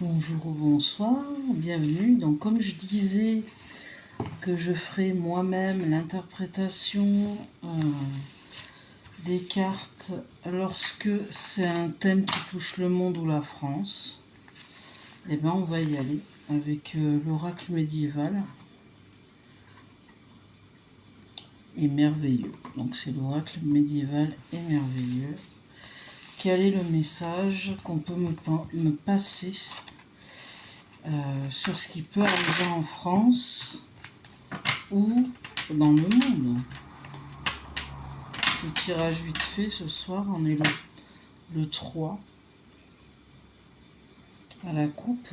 Bonjour ou bonsoir, bienvenue. Donc comme je disais que je ferai moi-même l'interprétation des cartes lorsque c'est un thème qui touche le monde ou la France, eh ben on va y aller avec l'oracle médiéval et merveilleux. Donc c'est l'oracle médiéval et merveilleux. Quel est le message qu'on peut me passer sur ce qui peut arriver en France ou dans le monde? Le tirage vite fait ce soir, on est le 3 à la coupe.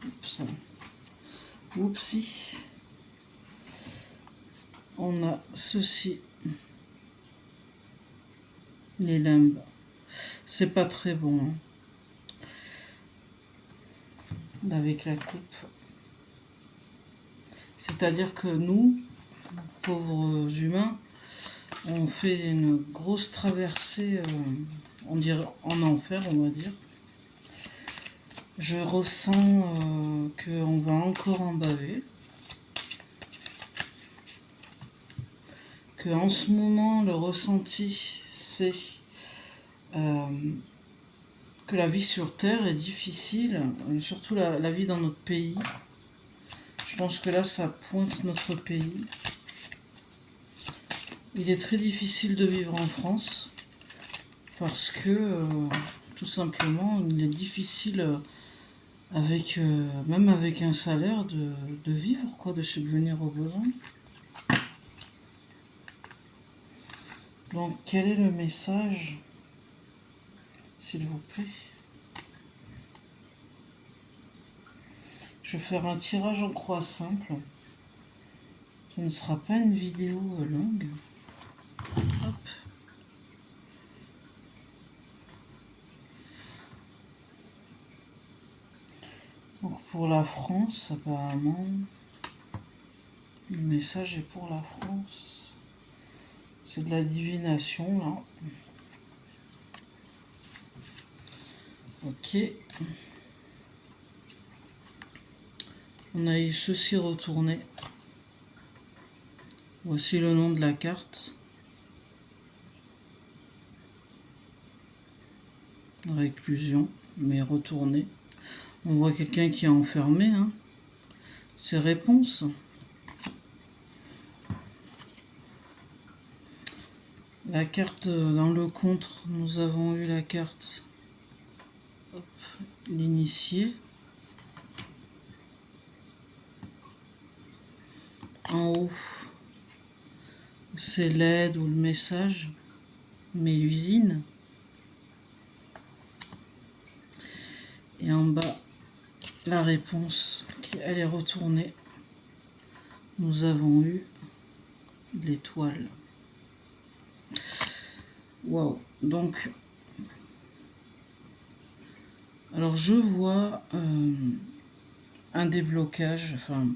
Oups. Oupsie. On a ceci. Les limbes. C'est pas très bon. Hein. Avec la coupe. C'est-à-dire que nous, pauvres humains, on fait une grosse traversée, on dirait en enfer, on va dire. Je ressens qu'on va encore en baver. Que en ce moment, le ressenti, c'est que la vie sur Terre est difficile, surtout la vie dans notre pays. Je pense que là, ça pointe notre pays. Il est très difficile de vivre en France parce que, tout simplement, il est difficile, même avec un salaire, de vivre, quoi, de subvenir aux besoins. Donc, quel est le message, s'il vous plaît? Je vais faire un tirage en croix simple. Ce ne sera pas une vidéo longue. Hop. Donc pour la France, apparemment, le message est pour la France. C'est de la divination, là. Ok. On a eu ceci retourné. Voici le nom de la carte. Réclusion, mais retourné. On voit quelqu'un qui est enfermé. Hein. Ses réponses. La carte dans le contre, nous avons eu la carte l'initié. En haut, c'est l'aide ou le message, mais l'usine. Et en bas, la réponse, elle est retournée. Nous avons eu l'étoile. Waouh. Donc, alors je vois un déblocage, enfin,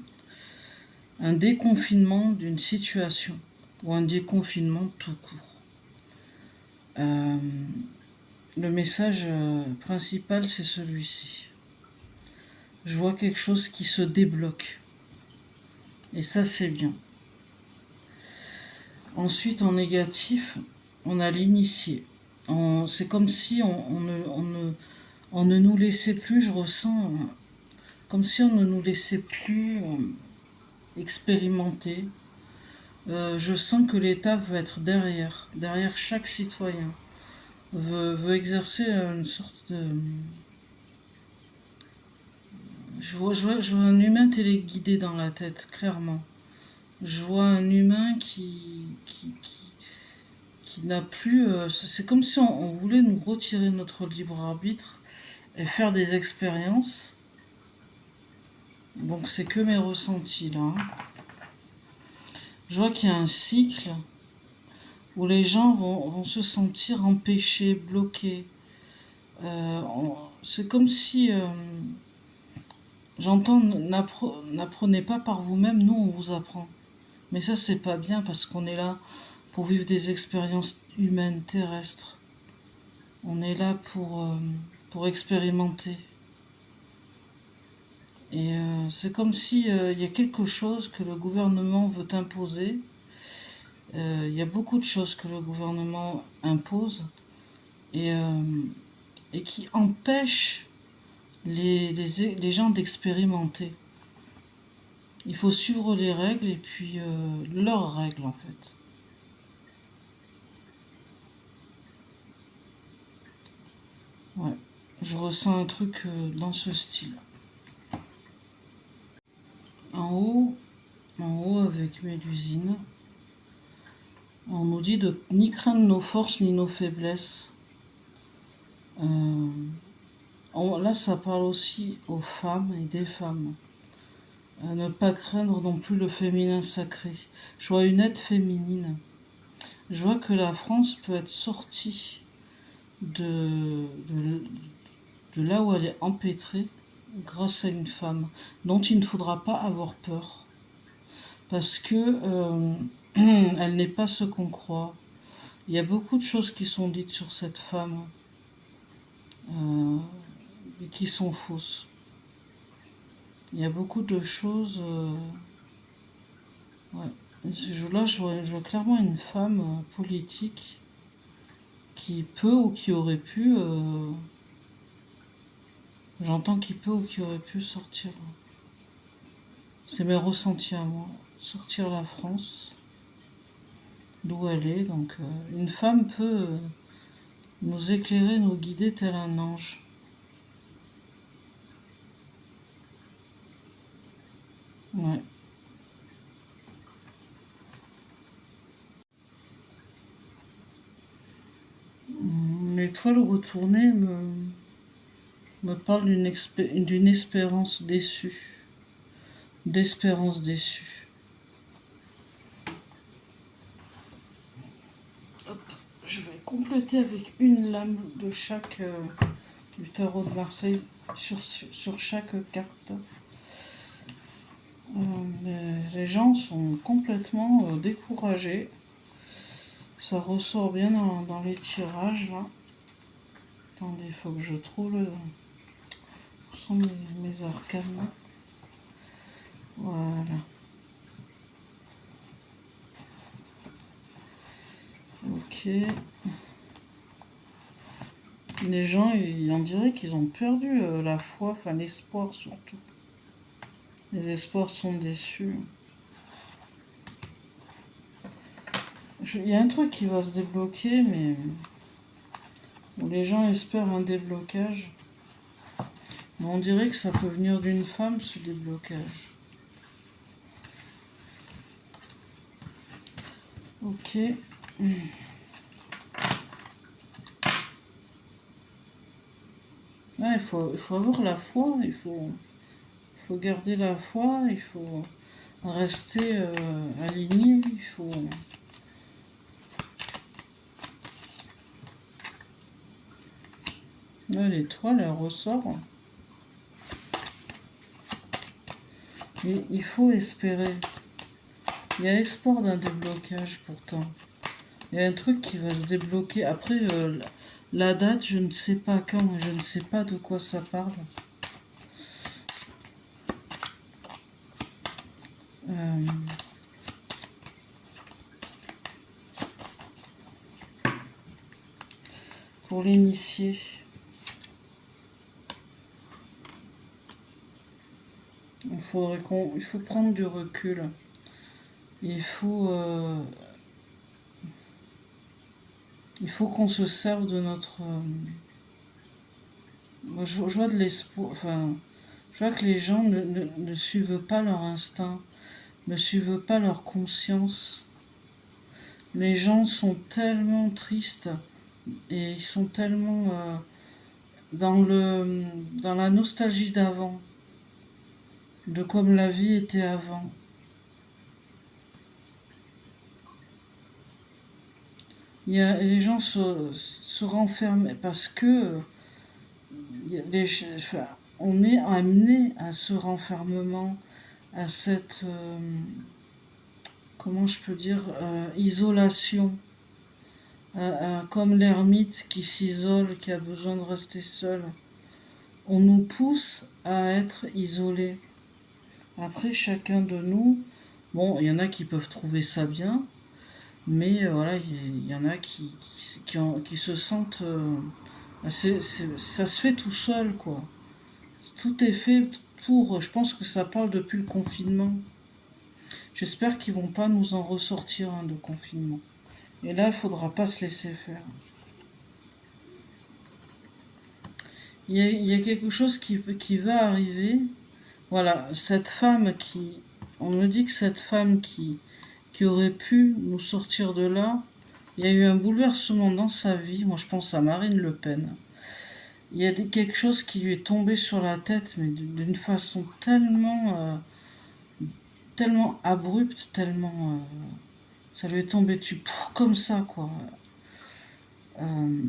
un déconfinement d'une situation, ou un déconfinement tout court. Le message principal, c'est celui-ci. Je vois quelque chose qui se débloque. Et ça, c'est bien. Ensuite, en négatif, on a l'initié. C'est comme si on ne nous laissait plus, je ressens, comme si on ne nous laissait plus expérimenter. Je sens que l'État veut être derrière chaque citoyen, veut exercer une sorte de... Je vois un humain téléguidé dans la tête, clairement. Je vois un humain qui n'a plus... c'est comme si on voulait nous retirer notre libre arbitre et faire des expériences. Donc c'est que mes ressentis là. Je vois qu'il y a un cycle où les gens vont se sentir empêchés, bloqués. C'est comme si... j'entends, n'apprenez pas par vous-même, nous on vous apprend. Mais ça c'est pas bien parce qu'on est là pour vivre des expériences humaines, terrestres. On est là pour expérimenter. Et c'est comme si il y a quelque chose que le gouvernement veut imposer. Il y a beaucoup de choses que le gouvernement impose et, et qui empêchent les gens d'expérimenter. Il faut suivre les règles et puis leurs règles en fait. Ouais, je ressens un truc dans ce style. En haut, en haut avec Mélusine, on nous dit de ni craindre nos forces ni nos faiblesses. Là, ça parle aussi aux femmes et des femmes. Ne pas craindre non plus le féminin sacré. Je vois une aide féminine. Je vois que la France peut être sortie de là où elle est empêtrée grâce à une femme dont il ne faudra pas avoir peur. Parce que elle n'est pas ce qu'on croit. Il y a beaucoup de choses qui sont dites sur cette femme et qui sont fausses. Il y a beaucoup de choses. Ouais. Là, je vois clairement une femme politique qui peut ou qui aurait pu. J'entends qui peut ou qui aurait pu sortir. C'est mes ressentis à moi. Sortir la France, d'où elle est. Donc, une femme peut nous éclairer, nous guider tel un ange. Ouais. L'étoile retournée me parle d'une espérance déçue. D'espérance déçue. Hop, je vais compléter avec une lame de chaque du tarot de Marseille sur chaque carte. Les gens sont complètement découragés. Ça ressort bien dans les tirages là. Attendez, il faut que je trouve où sont mes arcanes. Voilà. Ok. Les gens, on dirait qu'ils ont perdu la foi, enfin l'espoir surtout. Les espoirs sont déçus. Il y a un truc qui va se débloquer, mais où les gens espèrent un déblocage. Mais on dirait que ça peut venir d'une femme, ce déblocage. Ok. Ah, il faut avoir la foi, il faut garder la foi, il faut rester aligné, il faut... Là, l'étoile, elle ressort. Et il faut espérer. Il y a espoir d'un déblocage pourtant. Il y a un truc qui va se débloquer. Après, la date, je ne sais pas quand, je ne sais pas de quoi ça parle. Pour l'initier. Il faut prendre du recul. Il faut qu'on se serve de notre... Moi, je vois de l'espoir. Enfin, je vois que les gens ne suivent pas leur instinct, ne suivent pas leur conscience. Les gens sont tellement tristes et ils sont tellement dans la nostalgie d'avant, de comme la vie était avant. Les gens se renferment parce que on est amené à ce renfermement, à cette, comment je peux dire, isolation. comme l'ermite qui s'isole, qui a besoin de rester seul. On nous pousse à être isolés. Après, chacun de nous, bon, il y en a qui peuvent trouver ça bien, mais voilà, il y en a qui se sentent... ça se fait tout seul, quoi. Tout est fait pour... Je pense que ça parle depuis le confinement. J'espère qu'ils vont pas nous en ressortir un de confinement. Et là, il faudra pas se laisser faire. Il y a quelque chose qui va arriver. Voilà, cette femme qui... On me dit que cette femme qui aurait pu nous sortir de là, il y a eu un bouleversement dans sa vie. Moi, je pense à Marine Le Pen. Il y a quelque chose qui lui est tombé sur la tête, mais d'une façon tellement abrupte, ça lui est tombé dessus, comme ça, quoi. Euh,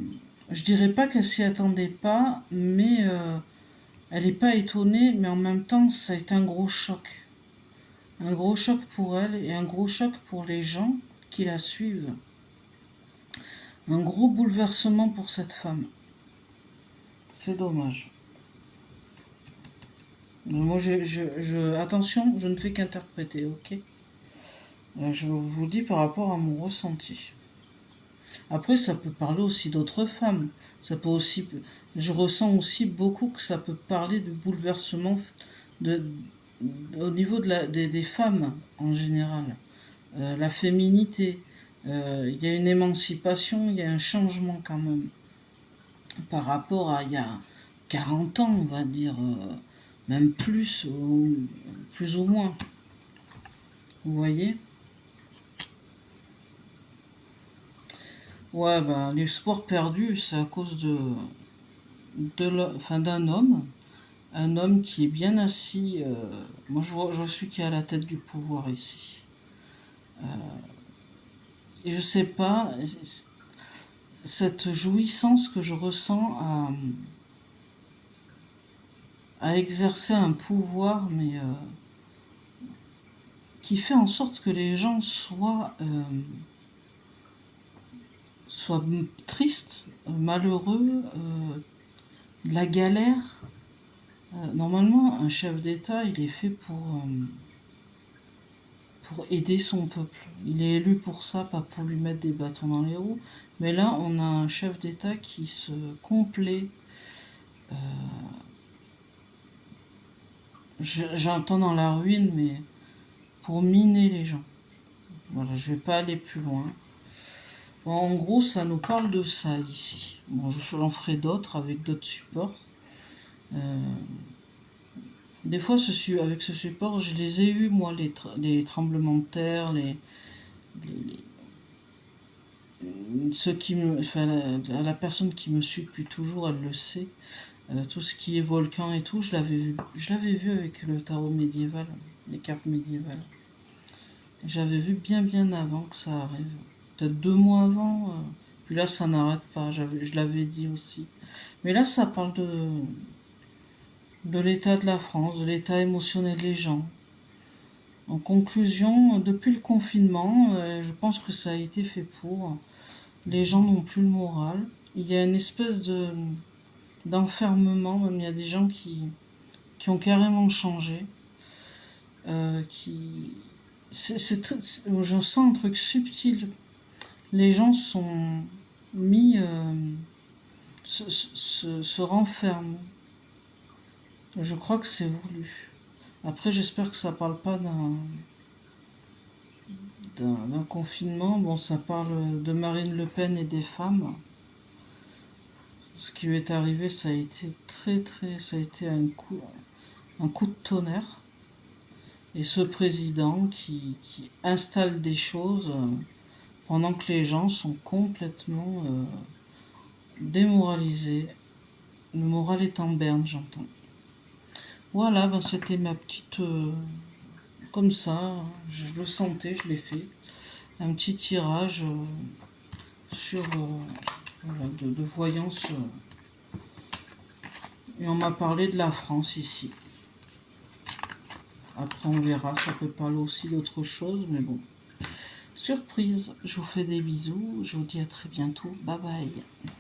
je dirais pas qu'elle s'y attendait pas, mais elle n'est pas étonnée, mais en même temps, ça a été un gros choc. Un gros choc pour elle et un gros choc pour les gens qui la suivent. Un gros bouleversement pour cette femme. C'est dommage. Moi, attention, je ne fais qu'interpréter, ok? Je vous dis par rapport à mon ressenti. Après, ça peut parler aussi d'autres femmes. Ça peut aussi, je ressens aussi beaucoup que ça peut parler de bouleversement de, au niveau des femmes en général. La féminité. Il y a une émancipation, il y a un changement quand même. Par rapport à il y a 40 ans, on va dire, même plus, plus ou moins. Vous voyez? Ouais, ben, l'espoir perdu, c'est à cause d'un homme. Un homme qui est bien assis. Moi, je suis qui est à la tête du pouvoir ici. Et je sais pas, cette jouissance que je ressens à exercer un pouvoir, mais qui fait en sorte que les gens soient tristes, malheureux, de la galère. Normalement, un chef d'État, il est fait pour aider son peuple. Il est élu pour ça, pas pour lui mettre des bâtons dans les roues. Mais là, on a un chef d'État qui se complaît. J'entends dans la ruine, mais pour miner les gens. Voilà, je vais pas aller plus loin. Bon, en gros, ça nous parle de ça ici. Bon, j'en ferai d'autres avec d'autres supports. Des fois, avec ce support, je les ai eus, moi, les tremblements de terre, ceux qui me, enfin, la personne qui me suit depuis toujours, elle le sait. Tout ce qui est volcan et tout, je l'avais vu avec le tarot médiéval, les cartes médiévales. J'avais vu bien avant que ça arrive. Peut-être 2 mois avant. Puis là, ça n'arrête pas. Je l'avais dit aussi. Mais là, ça parle de l'état de la France, de l'état émotionnel des gens. En conclusion, depuis le confinement, je pense que ça a été fait pour. Les gens n'ont plus le moral. Il y a une espèce d'enfermement. Même il y a des gens qui ont carrément changé. Je sens un truc subtil. Les gens sont mis, se renferment. Je crois que c'est voulu. Après, j'espère que ça parle pas d'un confinement. Bon, ça parle de Marine Le Pen et des femmes. Ce qui lui est arrivé, ça a été ça a été un coup de tonnerre. Et ce président qui installe des choses pendant que les gens sont complètement démoralisés. Le moral est en berne, j'entends. Voilà, ben c'était ma petite... comme ça, je le sentais, je l'ai fait. Un petit tirage sur voilà, de voyance. Et on m'a parlé de la France ici. Après on verra, ça peut parler aussi d'autre chose, mais bon. surprise. Je vous fais des bisous. Je vous dis à très bientôt. Bye bye.